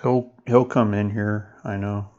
He'll come in here, I know.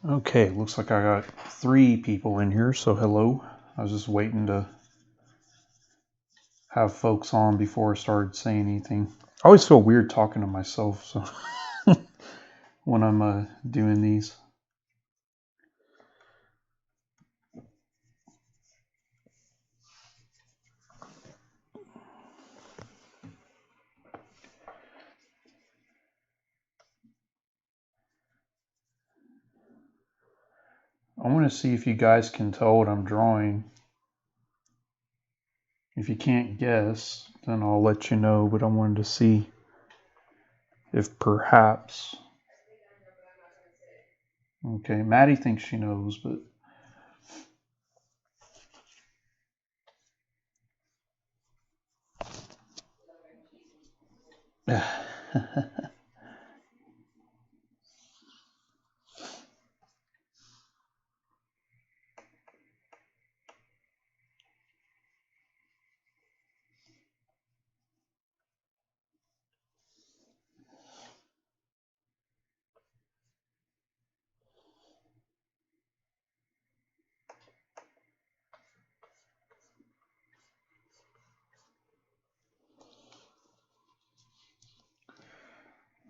Okay, looks like I got 3 people in here, so hello. I was just waiting to have folks on before I started saying anything. I always feel weird talking to myself, so when I'm doing these. I want to see if you guys can tell what I'm drawing. If you can't guess, then I'll let you know, but I wanted to see if perhaps... Okay, Maddie thinks she knows, but...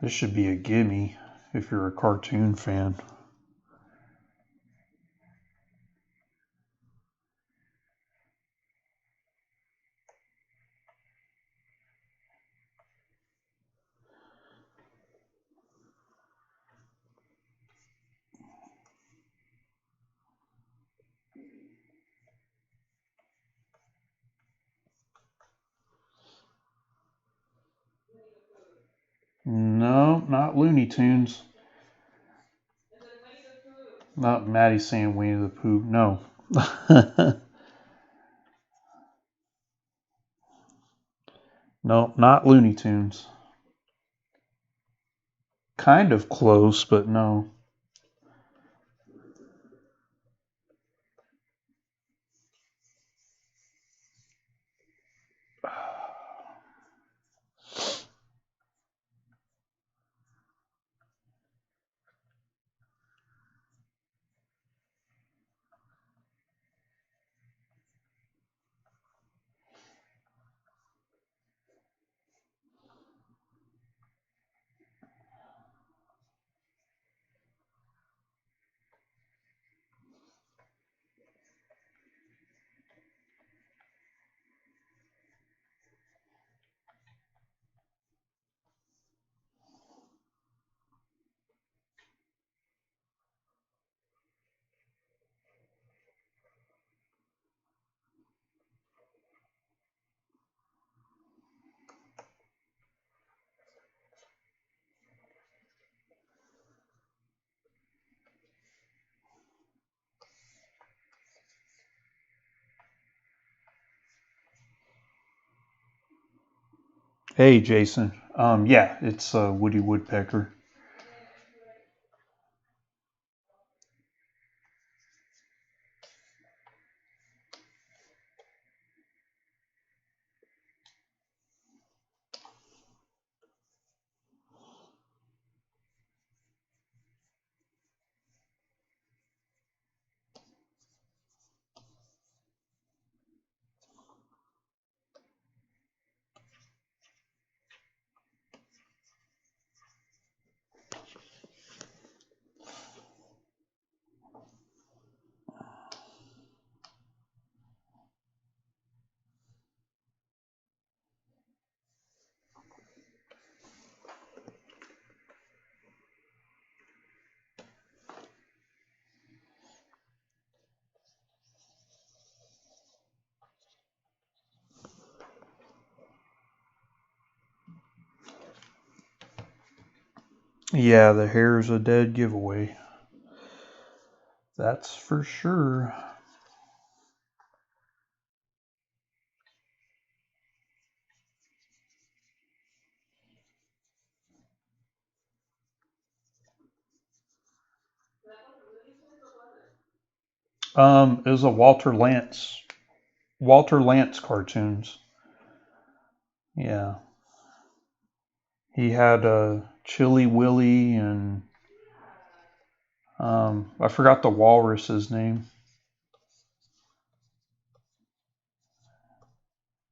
This should be a gimme if you're a cartoon fan. No, not Looney Tunes. Not Maddie saying Winnie the Pooh. No. No, not Looney Tunes. kind of close, but no. Hey, Jason. Yeah, it's a woody woodpecker. Yeah, the hair's a dead giveaway. That's for sure. It was a Walter Lantz cartoons. Yeah, he had Chili Willy and I forgot the walrus's name.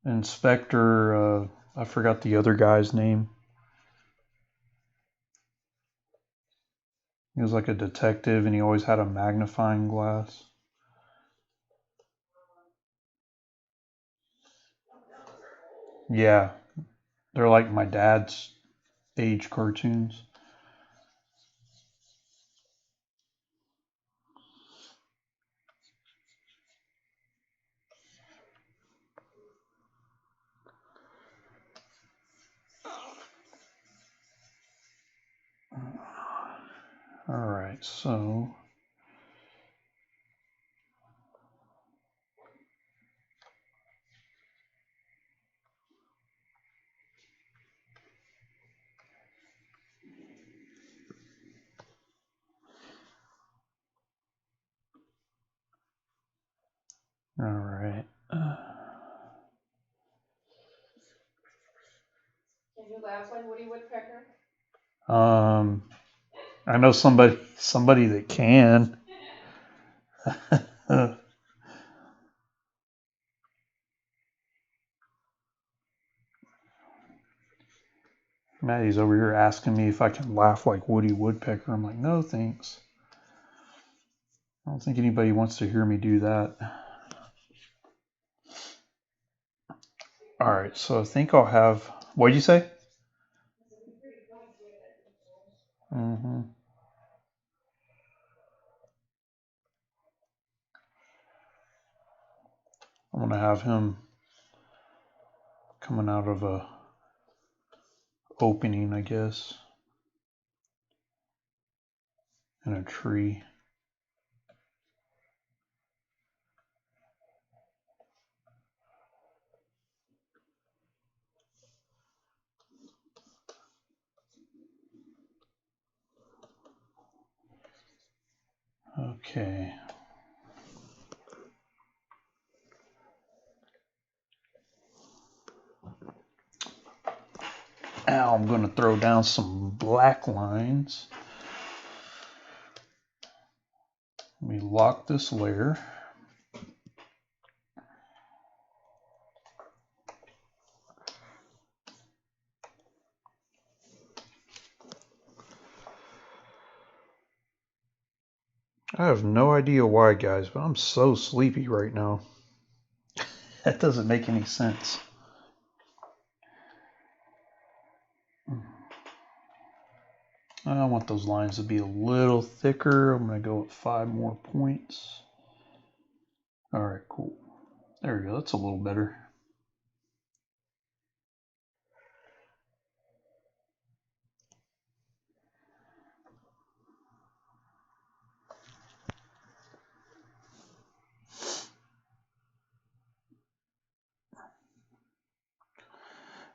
Inspector. I forgot the other guy's name. He was like a detective, and he always had a magnifying glass. Yeah, they're like my dad's age cartoons. All right, so all right. Can you laugh like Woody Woodpecker? I know somebody that can. Maddie's over here asking me if I can laugh like Woody Woodpecker. I'm like, no, thanks. I don't think anybody wants to hear me do that. All right, so I think I'll have. What'd you say? Mm-hmm. I'm gonna have him coming out of a opening, I guess, in a tree. Okay. Now I'm going to throw down some black lines. Let me lock this layer. I have no idea why, guys, but I'm so sleepy right now. That doesn't make any sense. I want those lines to be a little thicker. I'm going to go with 5 more points. All right, cool. There we go. That's a little better.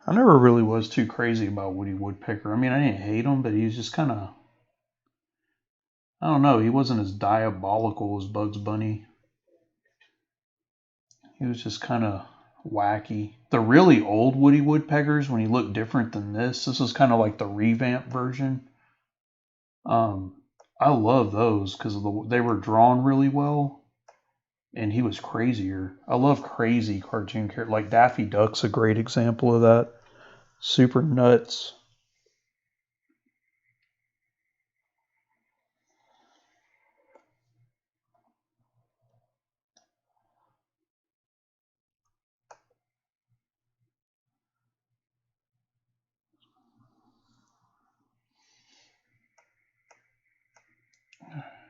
I never really was too crazy about Woody Woodpecker. I mean, I didn't hate him, but he was just kind of, I don't know, he wasn't as diabolical as Bugs Bunny. He was just kind of wacky. The really old Woody Woodpeckers, when he looked different than this was kind of like the revamped version. I love those because they were drawn really well, and he was crazier. I love crazy cartoon characters. Like Daffy Duck's a great example of that. Super nuts.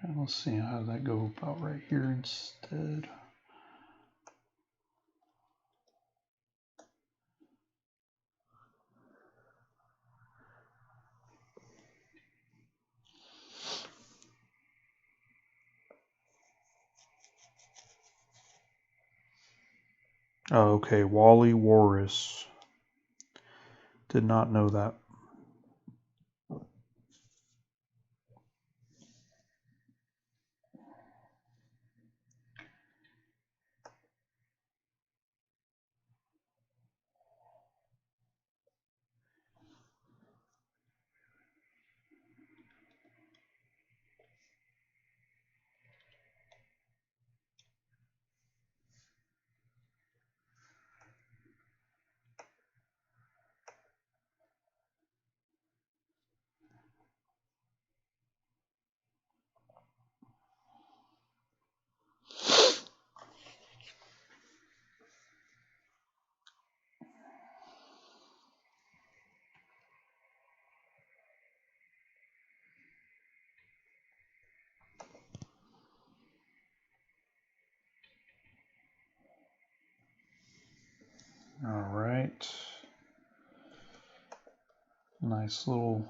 And let's see how that go about right here instead. Oh, okay, Wally Walrus. Did not know that. All right. Nice little,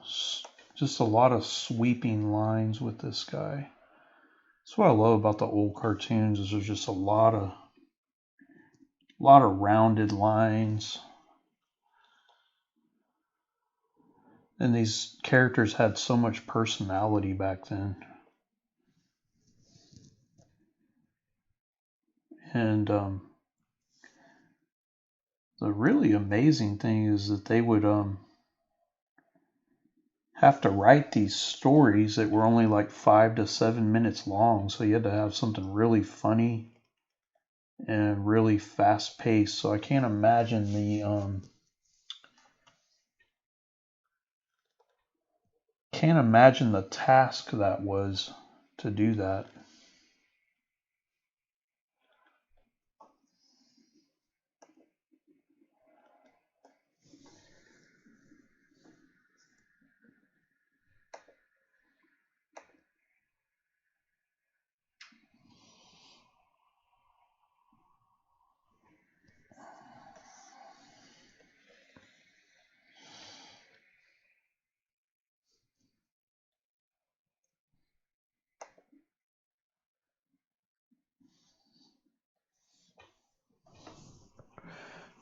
just a lot of sweeping lines with this guy. That's what I love about the old cartoons is there's just a lot of rounded lines. And these characters had so much personality back then. And the really amazing thing is that they would have to write these stories that were only like 5 to 7 minutes long. So you had to have something really funny and really fast paced. So I can't imagine the task that was to do that.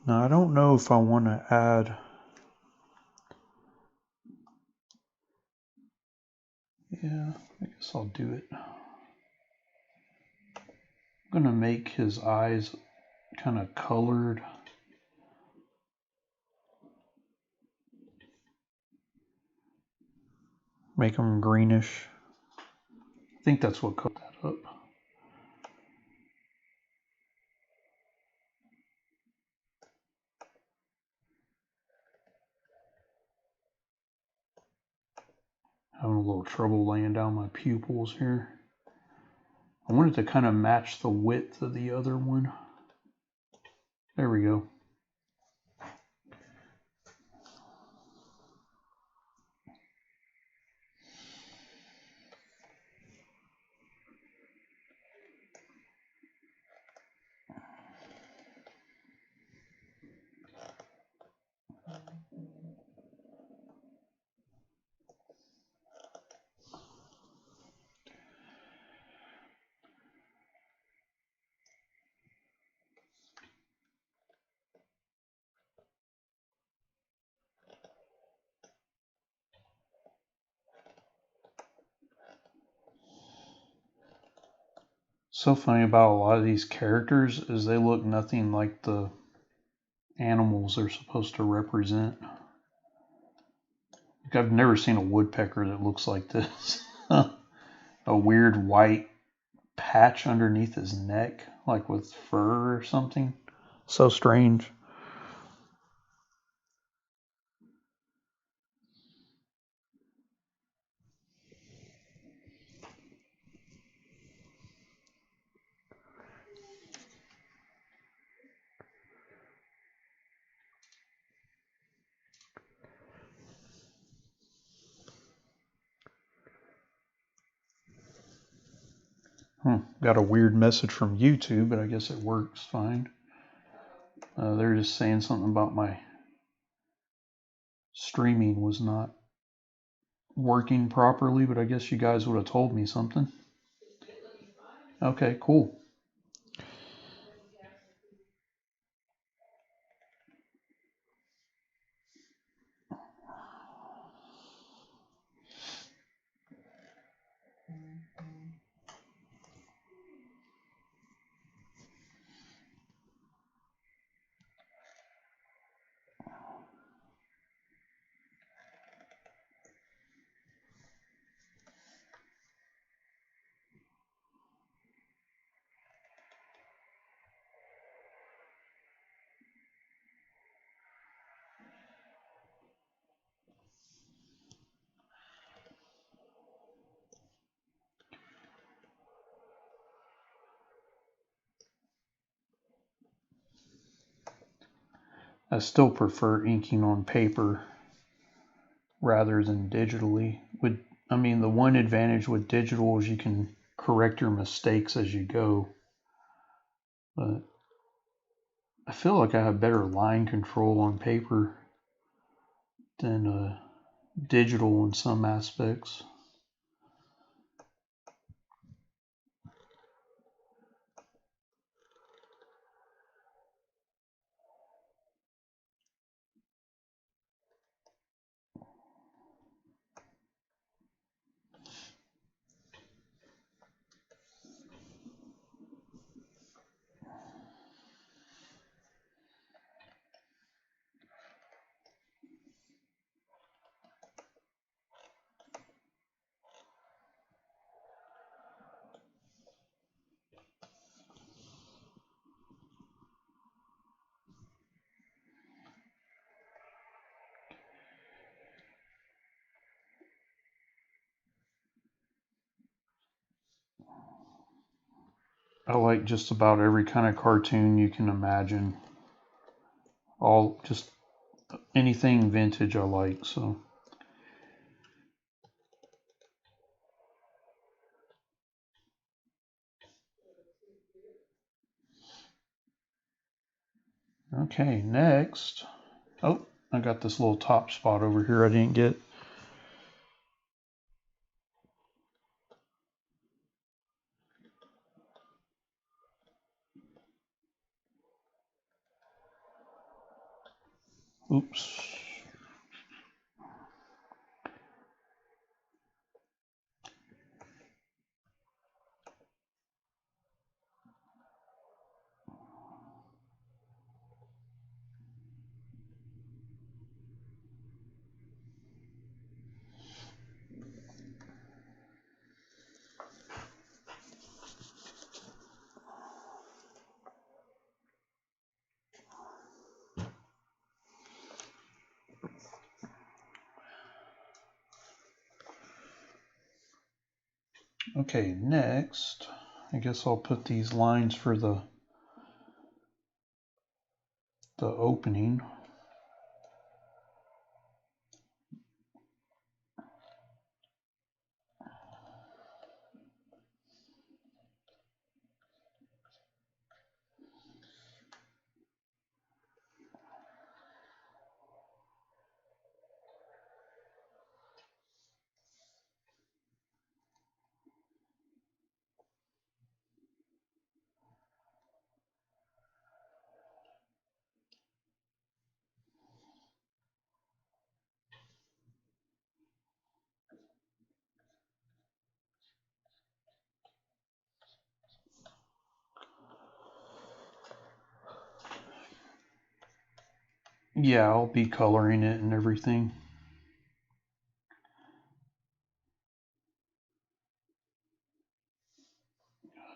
Now I don't know if I want to add. Yeah, I guess I'll do it. I'm gonna make his eyes kind of colored. Make them greenish. I think that's what cooked that up. Having a little trouble laying down my pupils here. I wanted to kind of match the width of the other one. There we go. So funny about a lot of these characters is they look nothing like the animals they're supposed to represent. Like I've never seen a woodpecker that looks like this. A weird white patch underneath his neck, like with fur or something. So strange. Got a weird message from YouTube, but I guess it works fine. They're just saying something about my streaming was not working properly, but I guess you guys would have told me something. Okay, cool. I still prefer inking on paper rather than digitally. The one advantage with digital is you can correct your mistakes as you go. But I feel like I have better line control on paper than digital in some aspects. I like just about every kind of cartoon you can imagine. All just anything vintage I like, so. Okay, next. Oh, I got this little top spot over here I didn't get. Oops. Okay, next, I guess I'll put these lines for the opening. Yeah, I'll be coloring it and everything.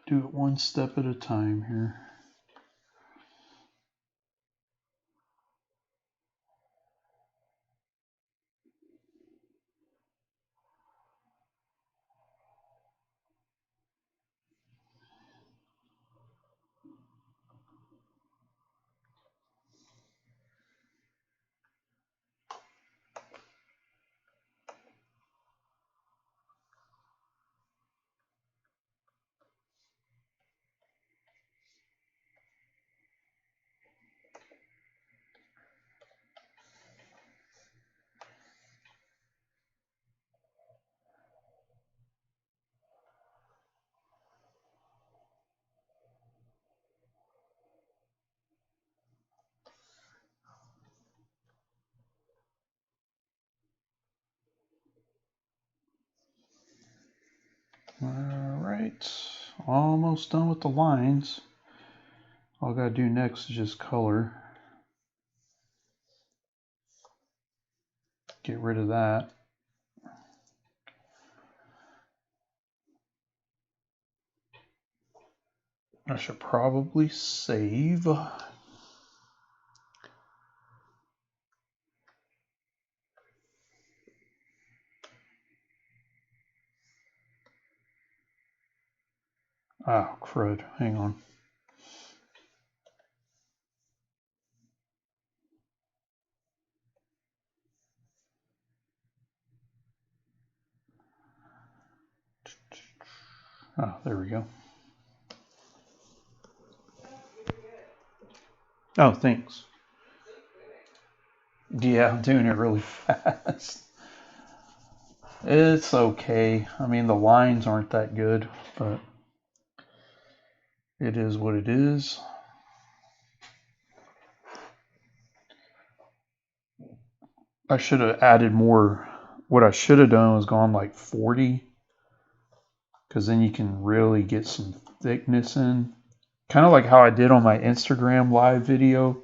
Do it one step at a time here. Alright, almost done with the lines. All I gotta do next is just color. Get rid of that. I should probably save. Ah, crud. Hang on. Ah, there we go. Oh, thanks. Yeah, I'm doing it really fast. It's okay. I mean, the lines aren't that good, but it is what it is. I should have added more. What I should have done was gone like 40, because then you can really get some thickness in. Kind of like how I did on my Instagram live video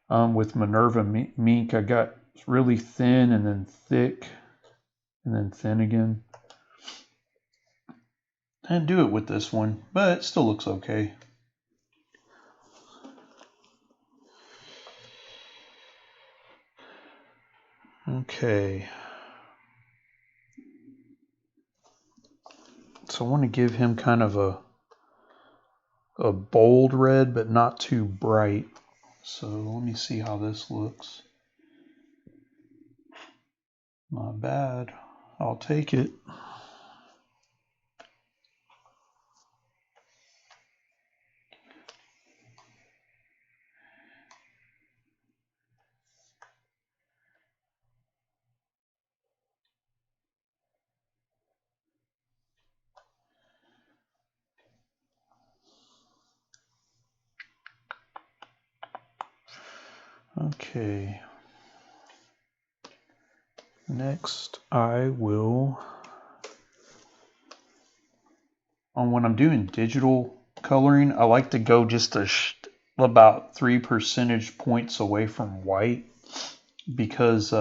with Minerva Mink. I got really thin and then thick and then thin again. I didn't do it with this one, but it still looks okay. Okay. So I want to give him kind of a bold red, but not too bright. So let me see how this looks. Not bad. I'll take it. Okay. Next, I will, when I'm doing digital coloring, I like to go just about 3 percentage points away from white, because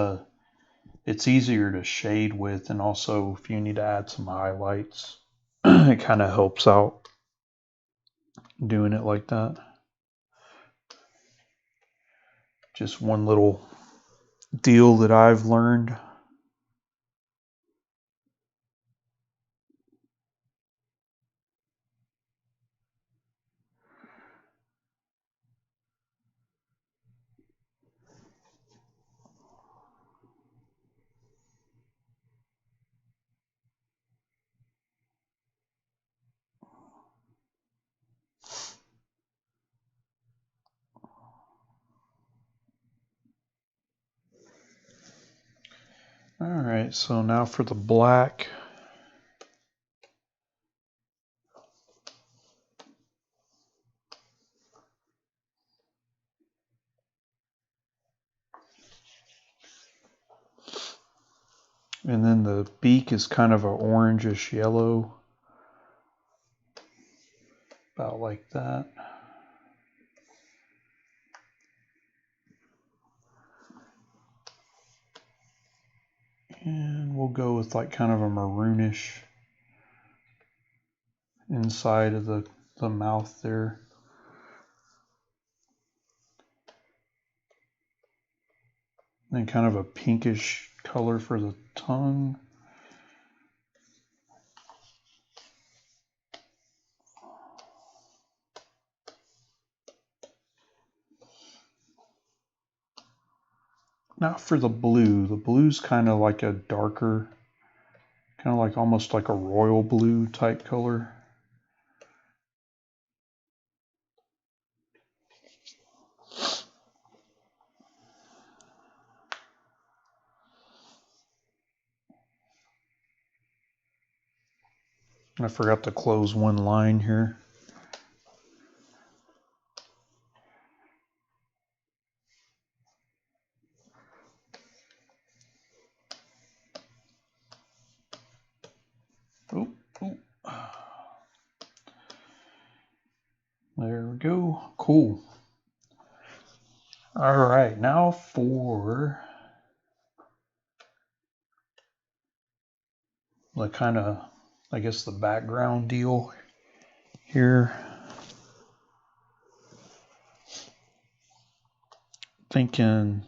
it's easier to shade with, and also if you need to add some highlights, it kind of helps out doing it like that. Just one little deal that I've learned. Alright, so now for the black. And then the beak is kind of an orangish yellow. About like that. And we'll go with like kind of a maroonish inside of the mouth there. And kind of a pinkish color for the tongue. Now for the blue's kind of like a darker, kind of like almost like a royal blue type color. I forgot to close one line here. Oh. There we go. Cool. All right, now for the kind of, I guess, the background deal here. Thinking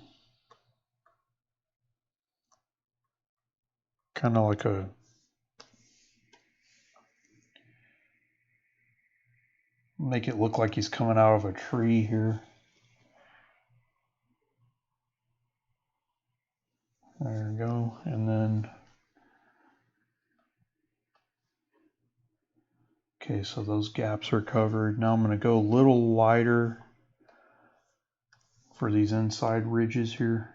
kind of like a make it look like he's coming out of a tree here. There we go. And then, okay, so those gaps are covered. Now I'm going to go a little lighter for these inside ridges here.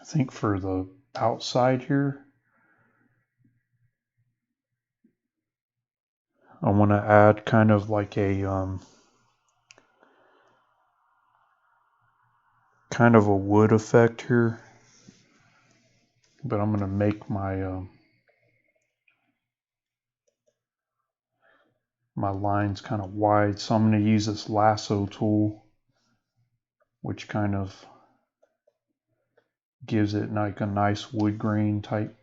I think for the outside here, I want to add kind of like a kind of a wood effect here, but I'm going to make my my lines kind of wide, so I'm going to use this lasso tool, which kind of gives it like a nice wood grain type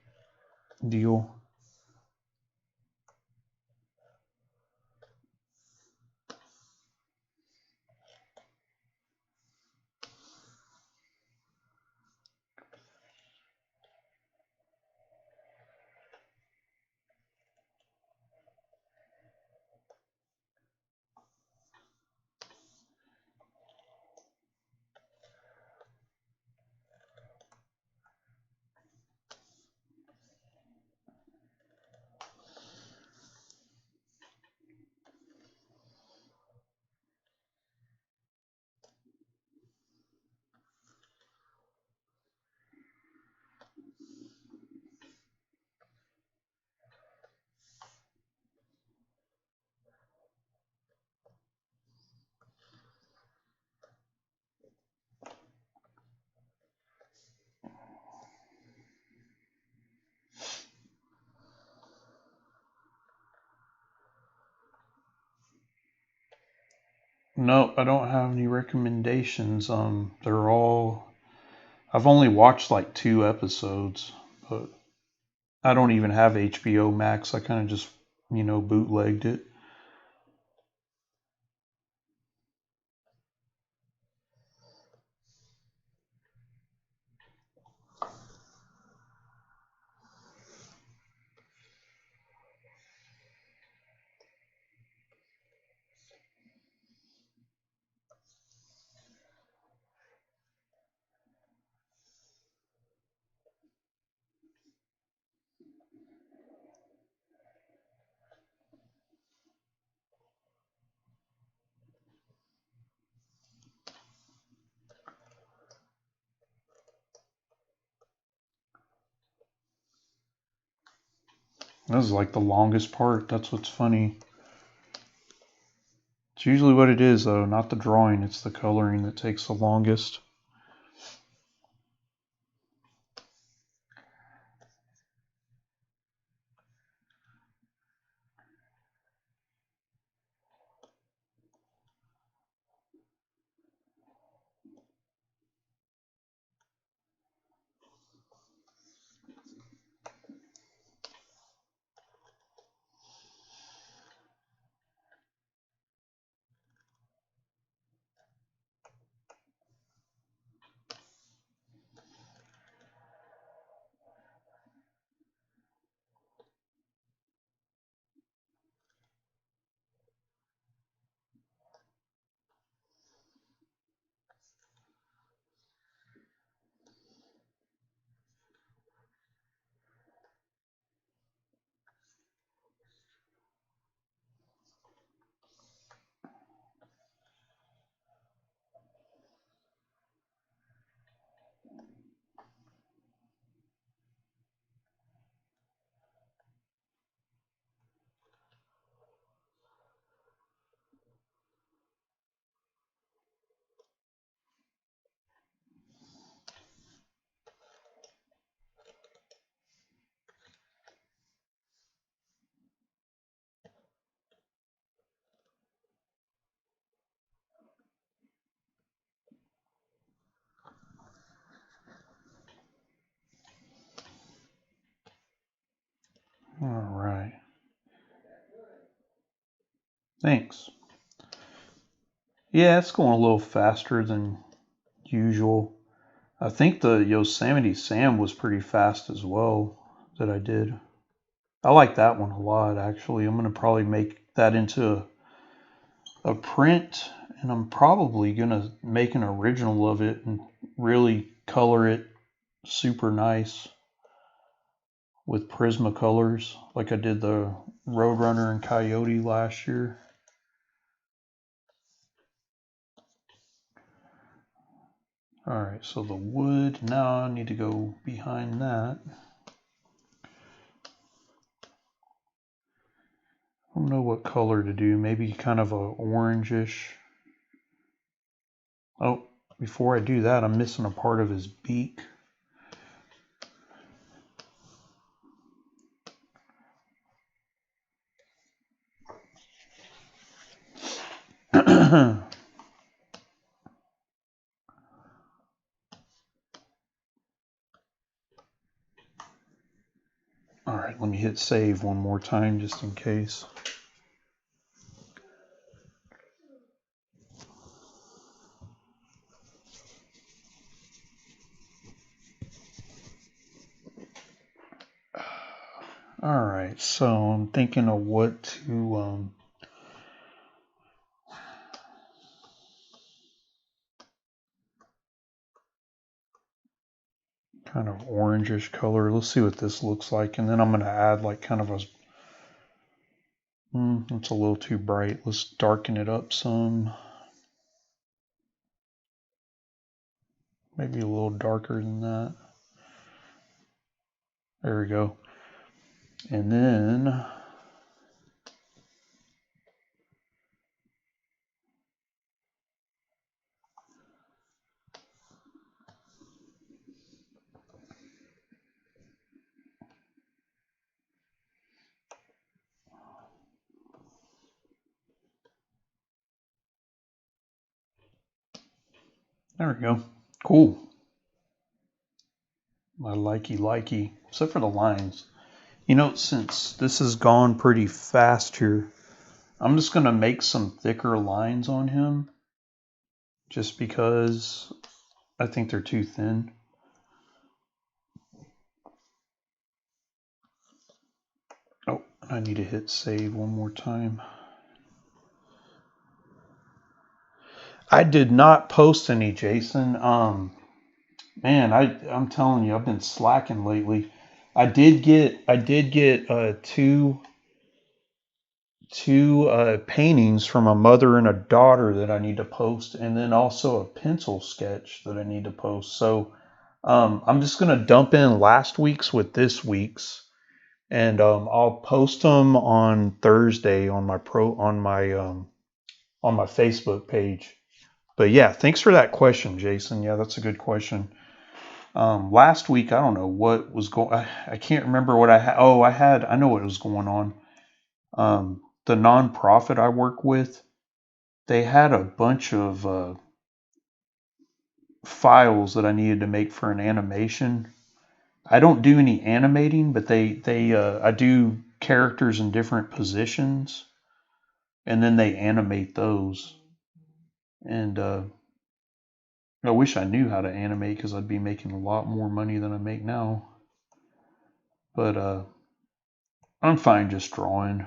deal. No, I don't have any recommendations. They're all, I've only watched like 2 episodes, but I don't even have HBO Max. I kind of just, bootlegged it. This is like the longest part. That's what's funny. It's usually what it is, though, not the drawing. It's the coloring that takes the longest. All right. Thanks. Yeah, it's going a little faster than usual. I think the Yosemite Sam was pretty fast as well that I did. I like that one a lot, actually. I'm going to probably make that into a print, and I'm probably going to make an original of it and really color it super nice with Prismacolors like I did the Roadrunner and Coyote last year. All right, so the wood, now I need to go behind that. I don't know what color to do, maybe kind of a orangish. Oh, before I do that, I'm missing a part of his beak. All right, let me hit save one more time just in case. All right, so I'm thinking of what to kind of orangish color. Let's see what this looks like, and then I'm going to add like kind of a. It's a little too bright. Let's darken it up some. Maybe a little darker than that. There we go. And then there we go. Cool. I likey, except for the lines. You know, since this has gone pretty fast here, I'm just going to make some thicker lines on him just because I think they're too thin. Oh, I need to hit save one more time. I did not post any, Jason. Man, I'm telling you, I've been slacking lately. I did get two paintings from a mother and a daughter that I need to post, and then also a pencil sketch that I need to post. So I'm just gonna dump in last week's with this week's, and I'll post them on Thursday on my on my Facebook page. But yeah, thanks for that question, Jason. Yeah, that's a good question. Last week, I don't know what was going. I can't remember what I had. Oh, I know what was going on. The nonprofit I work with, they had a bunch of files that I needed to make for an animation. I don't do any animating, but I do characters in different positions, and then they animate those. And I wish I knew how to animate because I'd be making a lot more money than I make now. But I'm fine just drawing.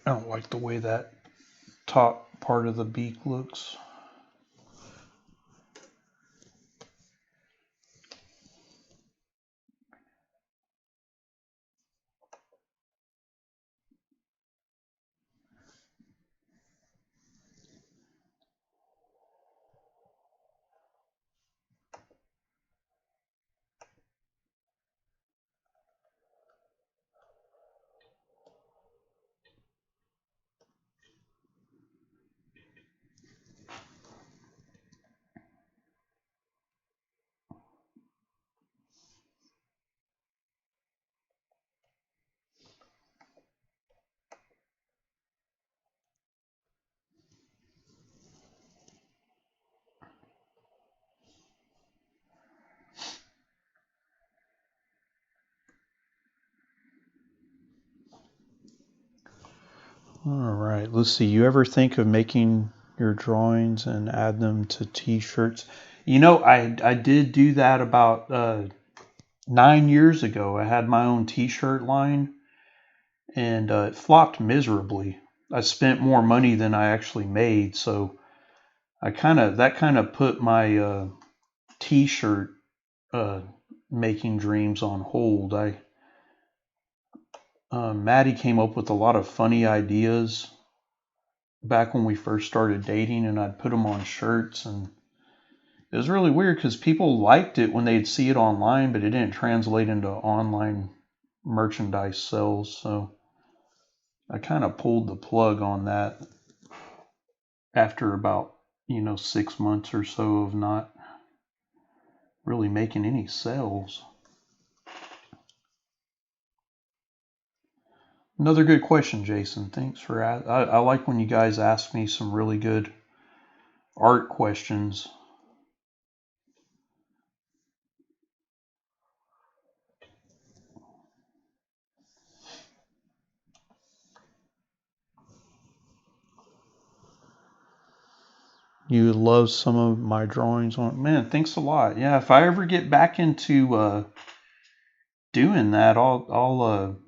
I don't like the way that top part of the beak looks. All right, let's see. You ever think of making your drawings and add them to t-shirts? You know, I did do that about 9 years ago. I had my own t-shirt line, and it flopped miserably. I spent more money than I actually made, so that kind of put my t-shirt uh, making dreams on hold. Maddie came up with a lot of funny ideas back when we first started dating, and I'd put them on shirts, and it was really weird because people liked it when they'd see it online, but it didn't translate into online merchandise sales. So I kind of pulled the plug on that after about 6 months or so of not really making any sales. Another good question, Jason. Thanks for I like when you guys ask me some really good art questions. You love some of my drawings on. Man, thanks a lot. Yeah, if I ever get back into doing that, I'll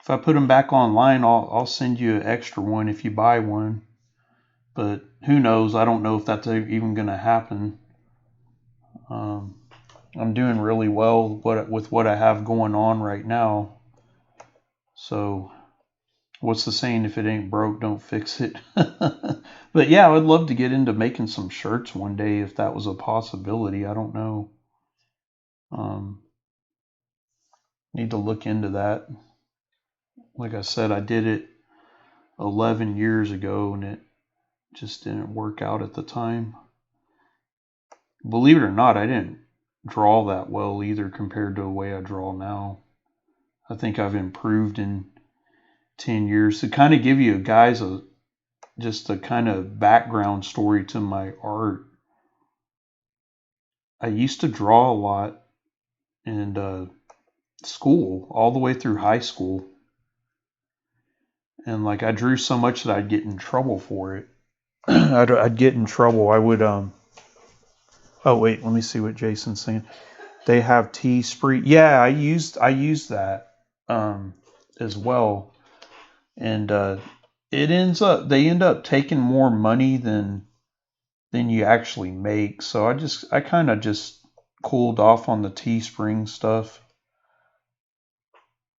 if I put them back online, I'll send you an extra one if you buy one. but who knows? I don't know if that's even going to happen. I'm doing really well with what I have going on right now. So, what's the saying? If it ain't broke, don't fix it. But yeah, I would love to get into making some shirts one day if that was a possibility. I don't know. Um, Need to look into that. Like I said, I did it 11 years ago and it just didn't work out at the time. Believe it or not, I didn't draw that well either compared to the way I draw now. I think I've improved in 10 years. To kind of give you guys just a kind of background story to my art, I used to draw a lot in school, all the way through high school. And like I drew so much that I'd get in trouble for it. I'd get in trouble. I would Oh wait, let me see what Jason's saying. They have Teespring. Yeah, I used that as well, and they end up taking more money than you actually make. So I kind of just cooled off on the Teespring stuff.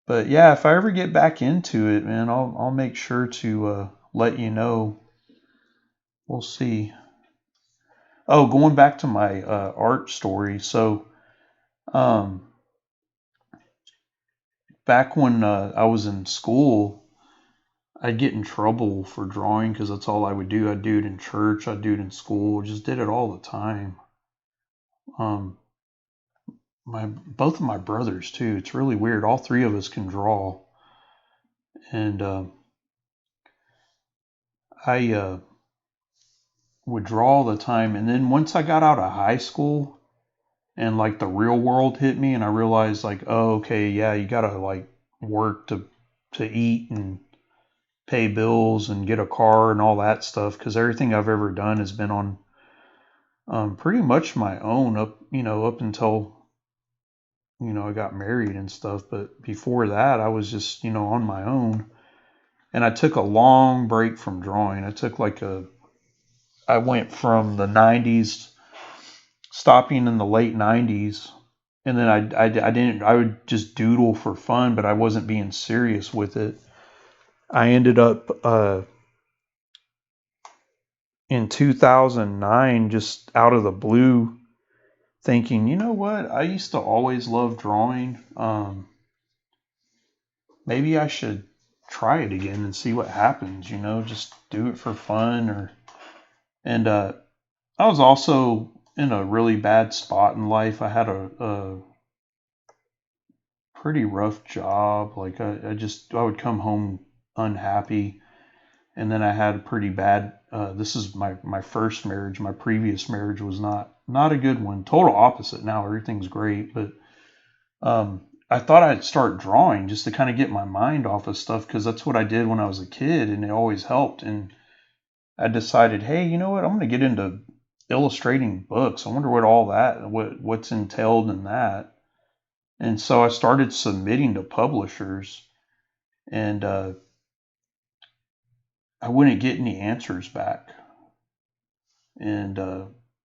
But yeah, if I ever get back into it, man, I'll make sure to let you know. We'll see. Oh, going back to my art story. So um, back when I was in school, I'd get in trouble for drawing because that's all I would do. I'd do it in church, I'd do it in school, just did it all the time. Um, my Both of my brothers too. It's really weird. All three of us can draw, and I would draw all the time. And then once I got out of high school and like the real world hit me, and I realized like, oh, okay, yeah, you gotta like work to eat and pay bills and get a car and all that stuff because everything I've ever done has been on pretty much my own up until I got married and stuff. But before that, I was just on my own, and I took a long break from drawing. I went from the '90s, stopping in the late '90s, and then I would just doodle for fun, but I wasn't being serious with it. I ended up in 2009, just out of the blue, thinking, you know what? I used to always love drawing. Maybe I should try it again and see what happens. Just do it for fun. And I was also in a really bad spot in life. I had a pretty rough job. Like I would come home unhappy, and then I had a pretty bad. This is my first marriage. My previous marriage was not a good one. Total opposite. Now everything's great, but I thought I'd start drawing just to kind of get my mind off of stuff because that's what I did when I was a kid, and it always helped. And I decided, hey, you know what? I'm going to get into illustrating books. I wonder what's entailed in that. And so I started submitting to publishers, and I wouldn't get any answers back. And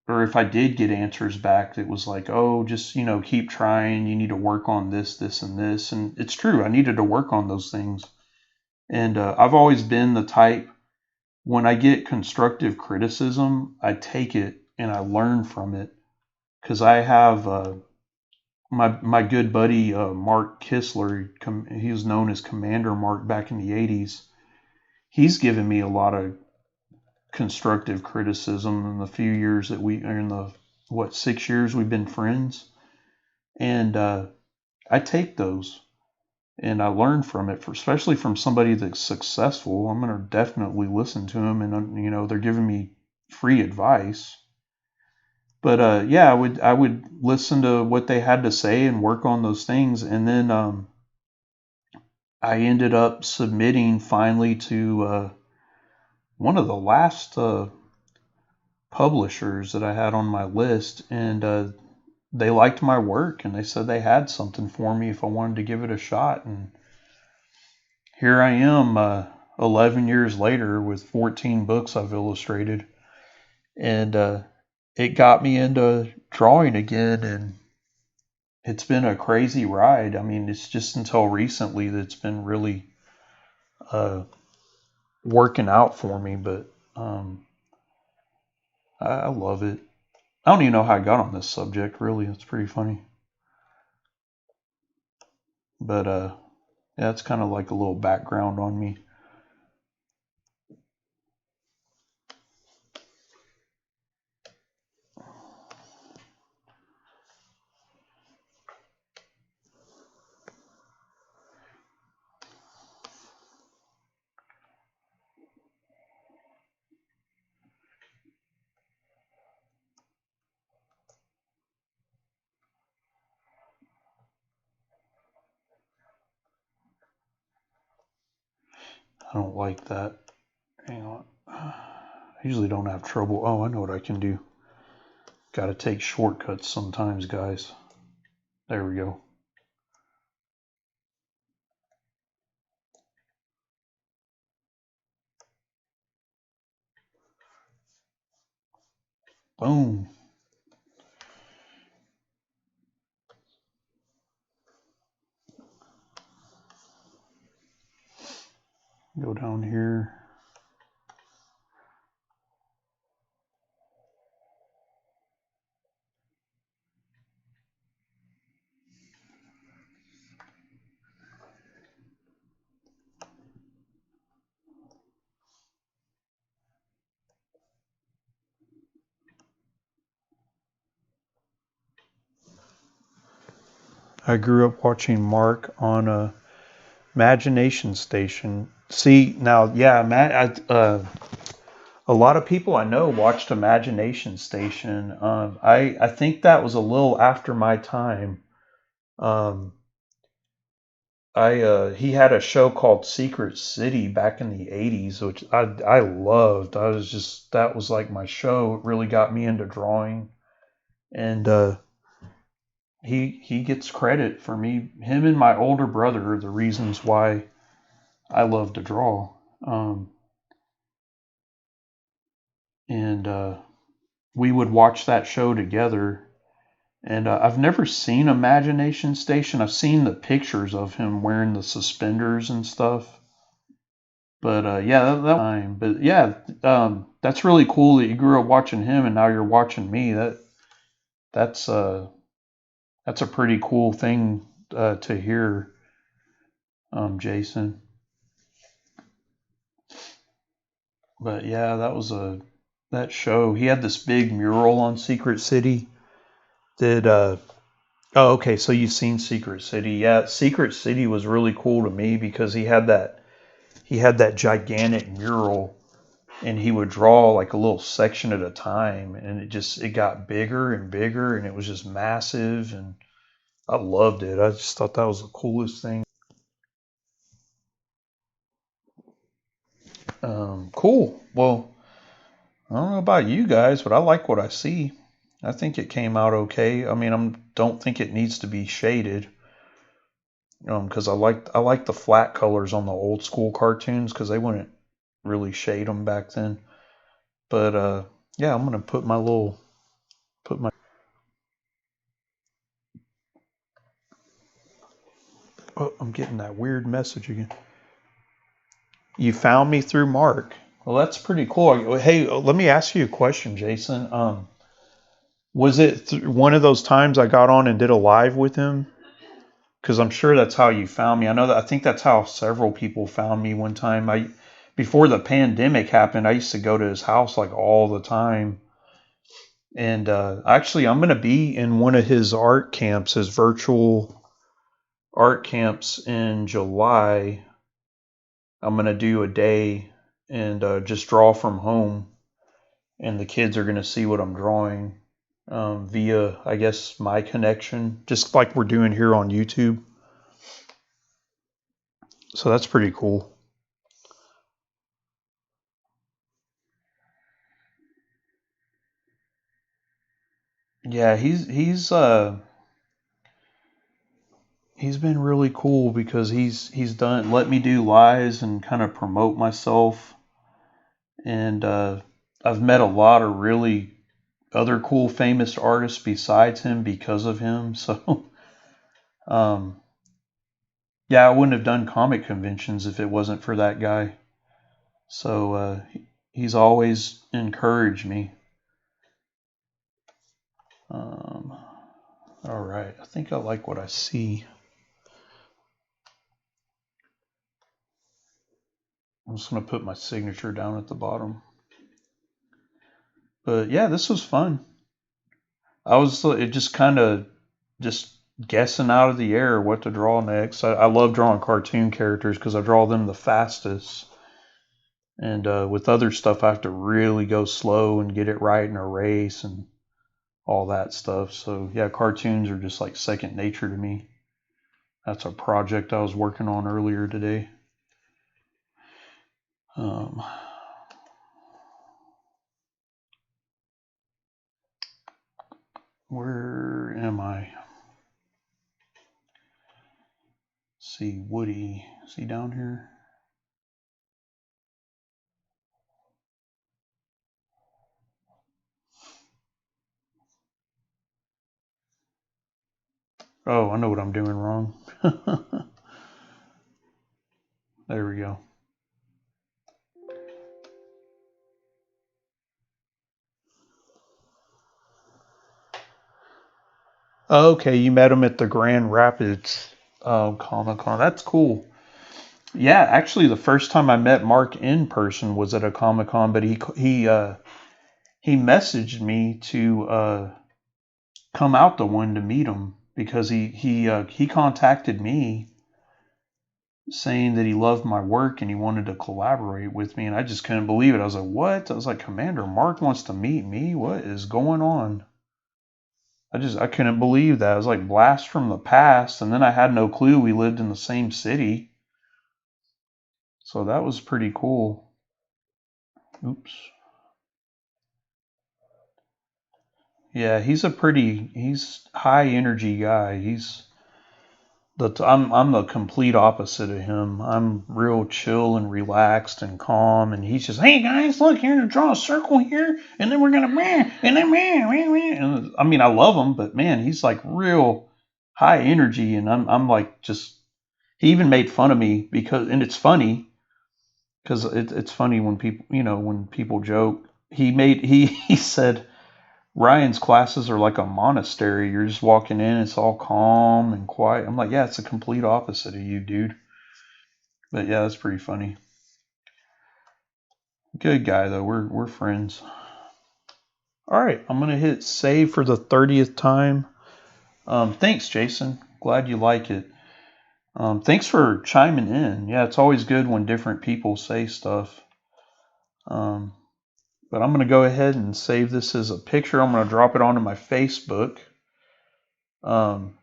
or if I did get answers back, it was like, oh, just keep trying. You need to work on this, this, and this. And it's true. I needed to work on those things. And I've always been the type, when I get constructive criticism, I take it and I learn from it. Because I have my good buddy Mark Kistler. He was known as Commander Mark back in the '80s. He's given me a lot of constructive criticism in the few years that in the 6 years we've been friends, and I take those and I learn from it, especially from somebody that's successful. I'm going to definitely listen to them, and they're giving me free advice. But yeah, I would listen to what they had to say and work on those things, and then I ended up submitting finally to one of the last publishers that I had on my list, and they liked my work, and they said they had something for me if I wanted to give it a shot. And here I am, 11 years later with 14 books I've illustrated. And it got me into drawing again, and it's been a crazy ride. I mean, it's just until recently that's been really uh, working out for me, but I love it. I don't even know how I got on this subject, really. It's pretty funny. But yeah, it's kind of like a little background on me. I don't like that. Hang on. I usually don't have trouble. Oh, I know what I can do. Got to take shortcuts sometimes, guys. There we go. Boom. Go down here. I grew up watching Mark on a Imagination Station. See, now, yeah, a lot of people I know watched Imagination Station. I think that was a little after my time. Um, he had a show called Secret City back in the '80s, which I loved. I was just that was like my show. It really got me into drawing, and he gets credit for me. Him and my older brother are the reasons why I love to draw. And we would watch that show together. And I've never seen Imagination Station. I've seen the pictures of him wearing the suspenders and stuff. But yeah, that time. But yeah, that's really cool that you grew up watching him and now you're watching me. That's that's a pretty cool thing to hear, Jason. But yeah, that show. He had this big mural on Secret City. Did Oh, okay. So you've seen Secret City. Yeah, Secret City was really cool to me because he had that gigantic mural and he would draw like a little section at a time and it got bigger and bigger and it was just massive and I loved it. I just thought that was the coolest thing. Cool. Well, I don't know about you guys, but I like what I see. I think it came out okay. I mean, I don't think it needs to be shaded. Because I like the flat colors on the old school cartoons because they wouldn't really shade them back then. But yeah, I'm gonna put my. Oh, I'm getting that weird message again. You found me through Mark. Well, that's pretty cool. Hey, let me ask you a question, Jason. Was it one of those times I got on and did a live with him? Because I'm sure that's how you found me. I know that I think that's how several people found me one time. I before the pandemic happened, I used to go to his house like all the time. And actually, I'm going to be in one of his art camps, his virtual art camps in July. I'm going to do a day and just draw from home. And the kids are going to see what I'm drawing via, I guess, my connection, just like we're doing here on YouTube. So that's pretty cool. Yeah, he's been really cool because he's done let me do lies and kind of promote myself, and I've met a lot of really other cool famous artists besides him because of him. So um, yeah, I wouldn't have done comic conventions if it wasn't for that guy. So he's always encouraged me. Um, all right, I think I like what I see. I'm just going to put my signature down at the bottom. But yeah, this was fun. I was it just kind of just guessing out of the air what to draw next. I love drawing cartoon characters because I draw them the fastest. And with other stuff, I have to really go slow and get it right in a race and all that stuff. So yeah, cartoons are just like second nature to me. That's a project I was working on earlier today. Where am I? Let's see, Woody. Is he down here? Oh, I know what I'm doing wrong. There we go. Okay, you met him at the Grand Rapids Comic Con. That's cool. Yeah, actually, the first time I met Mark in person was at a Comic Con, but he messaged me to come out to one to meet him because he contacted me saying that he loved my work and he wanted to collaborate with me, and I just couldn't believe it. I was like, "What?" I was like, "Commander Mark wants to meet me? What is going on?" I couldn't believe that. It was like blast from the past, and then I had no clue we lived in the same city. So that was pretty cool. Oops. Yeah, he's high energy guy. I'm the complete opposite of him. I'm real chill and relaxed and calm, and he's just, "Hey guys, look here to draw a circle here, and then we're gonna and then and I mean, I love him, but man, he's like real high energy, and I'm like just. He even made fun of me because, and it's funny because it's funny when people when people joke. He said Ryan's classes are like a monastery. You're just walking in, it's all calm and quiet. I'm like, yeah, it's the complete opposite of you, dude. But yeah, that's pretty funny. Good guy though. We're friends. All right, I'm gonna hit save for the 30th time. Thanks, Jason. Glad you like it. Thanks for chiming in. Yeah, it's always good when different people say stuff. But I'm gonna go ahead and save this as a picture. I'm gonna drop it onto my Facebook. Um,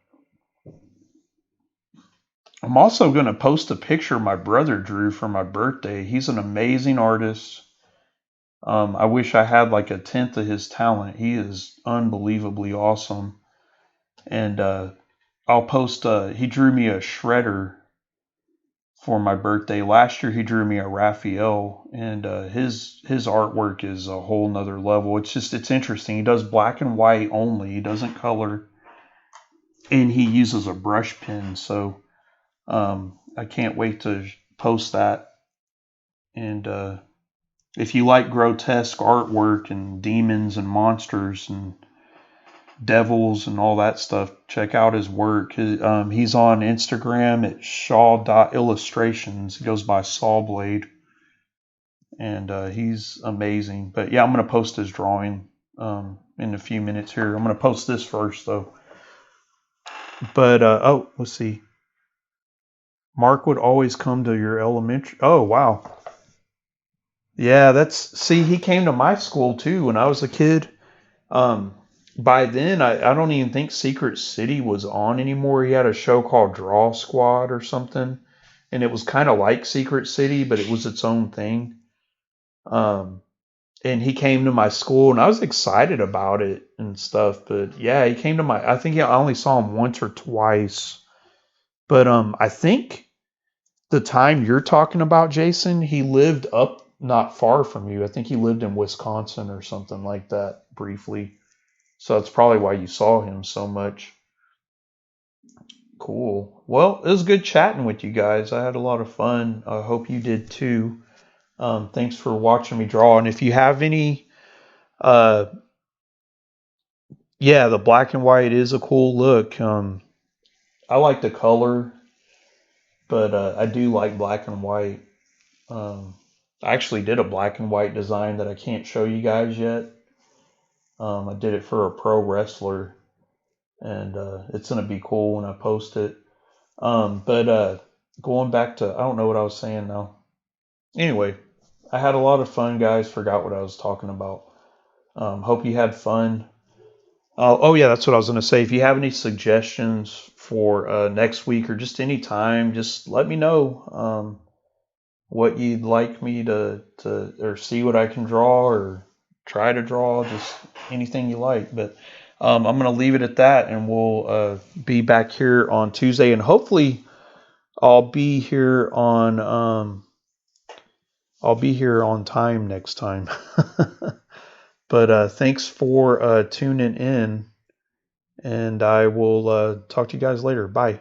I'm also going to post a picture my brother drew for my birthday. He's an amazing artist. I wish I had like a tenth of his talent. He is unbelievably awesome. And I'll post, he drew me a shredder for my birthday. Last year he drew me a Raphael, and his artwork is a whole nother level. It's interesting. He does black and white only. He doesn't color. And he uses a brush pen. So I can't wait to post that. And if you like grotesque artwork and demons and monsters and devils and all that stuff, check out his work. He's on Instagram at shaw.illustrations. He goes by Sawblade. And he's amazing. But yeah, I'm going to post his drawing in a few minutes here. I'm going to post this first, though. But, let's see. Mark would always come to your elementary. Oh, wow. Yeah, he came to my school too when I was a kid. By then, I don't even think Secret City was on anymore. He had a show called Draw Squad or something, and it was kind of like Secret City, but it was its own thing. And he came to my school, and I was excited about it and stuff. But yeah, he came to I think I only saw him once or twice But I think the time you're talking about, Jason, he lived up not far from you. I think he lived in Wisconsin or something like that briefly. So that's probably why you saw him so much. Cool. Well, it was good chatting with you guys. I had a lot of fun. I hope you did too. Thanks for watching me draw. And if you have any, uh, yeah, the black and white is a cool look. I like the color, but I do like black and white. Um, I actually did a black and white design that I can't show you guys yet. I did it for a pro wrestler, and it's gonna be cool when I post it. But going back to, I don't know what I was saying now. Anyway, I had a lot of fun, guys. Forgot what I was talking about. Hope you had fun. Oh yeah, that's what I was gonna say. If you have any suggestions for next week or just any time, just let me know. What you'd like me to or see what I can draw or try to draw, just anything you like. But I'm gonna leave it at that, and we'll be back here on Tuesday, and hopefully I'll be here on time next time. But thanks for tuning in, and I will talk to you guys later. Bye.